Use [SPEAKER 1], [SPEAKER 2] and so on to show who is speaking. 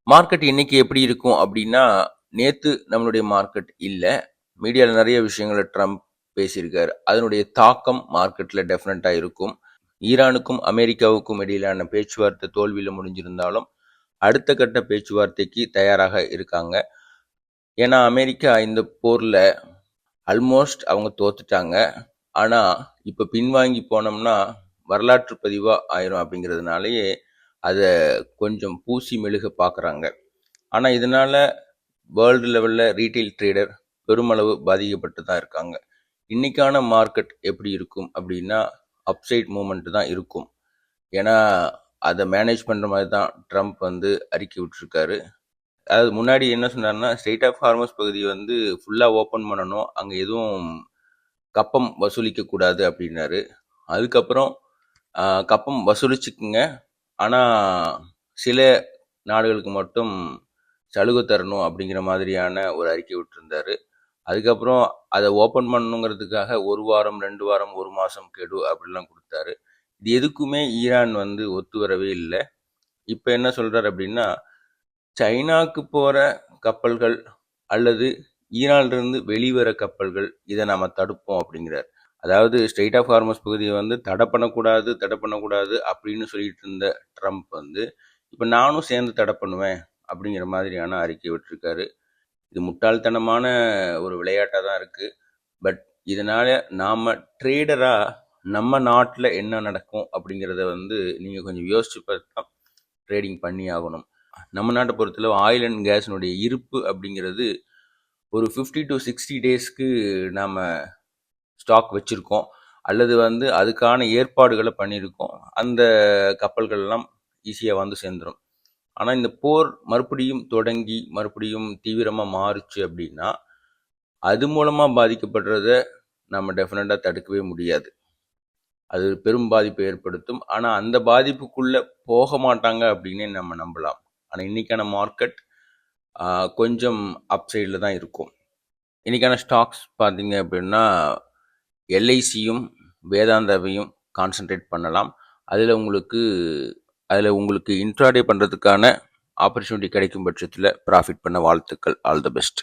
[SPEAKER 1] Market இன்னைக்கு எப்படி இருக்கும் அப்படின்னா, நேத்து நம்மளுடைய மார்க்கெட் இல்ல. மீடியால நெறைய விஷயங்கள ட்ரம்ப் பேசியிருக்காரு. அதனுடைய தாக்கம் மார்க்கெட்ல டெஃபினட்டா இருக்கும். ஈரானுக்கும், அமெரிக்காவுக்கும் இடையிலான பேச்சுவார்த்தை தோல்வியில முடிஞ்சிருந்தாலும், அடுத்த கட்ட பேச்சுவார்த்தைக்கு தயாராக இருக்காங்க. ஏன்னா, அமெரிக்கா இந்த போர்ல ஆல்மோஸ்ட் அவங்க தோத்துட்டாங்க. ஆனா, இப்ப பின்வாங்கி போனோம்னா, வரலாற்று பதிவா ஆயிரும் அப்படிங்கிறதுனாலயே, அத கொஞ்சம் பூசி மெழுக பார்க்குறாங்க. ஆனா, இதனால வேர்ல்டு லெவல்ல ரீட்டெயில் ட்ரேடர் பெருமளவு பாதிக்கப்பட்டு தான் இருக்காங்க. இன்னைக்கான மார்க்கெட் எப்படி இருக்கும் அப்படின்னா, அப்சைட் மூவ்மெண்ட் தான் இருக்கும். ஏன்னா, அதை மேனேஜ் பண்ற மாதிரி தான் ட்ரம்ப் வந்து அறிக்கை விட்டுருக்காரு. அதாவது முன்னாடி என்ன சொன்னாருன்னா, ஸ்ட்ரெயிட் ஆஃப் ஹார்மஸ் பகுதியை வந்து ஃபுல்லா ஓப்பன் பண்ணணும், அங்க எதுவும் கப்பம் வசூலிக்க கூடாது அப்படின்னாரு. அதுக்கப்புறம் கப்பம் வசூலிச்சுக்குங்க, ஆனா சில நாடுகளுக்கு மட்டும் சலுகை தரணும் அப்படிங்கிற மாதிரியான ஒரு அறிக்கை விட்டுருந்தாரு. அதுக்கப்புறம் அதை ஓப்பன் பண்ணணுங்கிறதுக்காக 1 வாரம் 2 வாரம் 1 மாசம் கெடு அப்படிலாம் கொடுத்தாரு. இது எதுக்குமே ஈரான் வந்து ஒத்து வரவே இல்லை. இப்போ என்ன சொல்றாரு அப்படின்னா, சைனாக்கு போற கப்பல்கள் அல்லது ஈரானிலிருந்து வெளிவர கப்பல்கள் இதை நம்ம தடுப்போம் அப்படிங்கிறார். அதாவது ஸ்ட்ரெயிட் ஆஃப் ஹார்மஸ் பகுதியை வந்து தடை பண்ணக்கூடாது அப்படின்னு சொல்லிட்டு இருந்த ட்ரம்ப் வந்து இப்போ நானும் சேர்ந்து தடை பண்ணுவேன் அப்படிங்கிற மாதிரியான அறிக்கை விட்டுருக்காரு. இது முட்டாள்தனமான ஒரு விளையாட்டாக தான் இருக்கு. பட் இதனால நாம ட்ரேடரா நம்ம நாட்டில் என்ன நடக்கும் அப்படிங்கிறத வந்து நீங்கள் கொஞ்சம் யோசிச்சு பார்த்து தான் ட்ரேடிங் பண்ணி ஆகணும். நம்ம நாட்டை பொறுத்தளவு ஆயில் அண்ட் கேஸினுடைய இருப்பு அப்படிங்கிறது ஒரு 50 to 60 டேஸ்க்கு நாம் ஸ்டாக் வச்சுருக்கோம், அல்லது வந்து அதுக்கான ஏற்பாடுகளை பண்ணியிருக்கோம். அந்த கப்பல்கள்லாம் ஈஸியாக வந்து சேர்ந்துடும். ஆனால் இந்த போர் மறுபடியும் தொடங்கி மறுபடியும் தீவிரமாக மாறுச்சு அப்படின்னா, அது மூலமாக பாதிக்கப்படுறத நம்ம டெஃபினட்டாக தடுக்கவே முடியாது. அது பெரும் பாதிப்பை ஏற்படுத்தும். ஆனால் அந்த பாதிப்புக்குள்ளே போக மாட்டாங்க அப்படின்னே நம்ம நம்பலாம். ஆனால் இன்னைக்கான மார்க்கெட் கொஞ்சம் அப்சைடில் தான் இருக்கும். இன்னைக்கான ஸ்டாக்ஸ் பார்த்தீங்க அப்படின்னா, எல்ஐசியும் வேதாந்தாவையும் கான்சென்ட்ரேட் பண்ணலாம். அதில் உங்களுக்கு இன்ட்ராடே பண்ணுறதுக்கான ஆப்பர்ச்சுனிட்டி கிடைக்கும் பட்சத்தில் ப்ராஃபிட் பண்ண வாழ்த்துக்கள். All the best.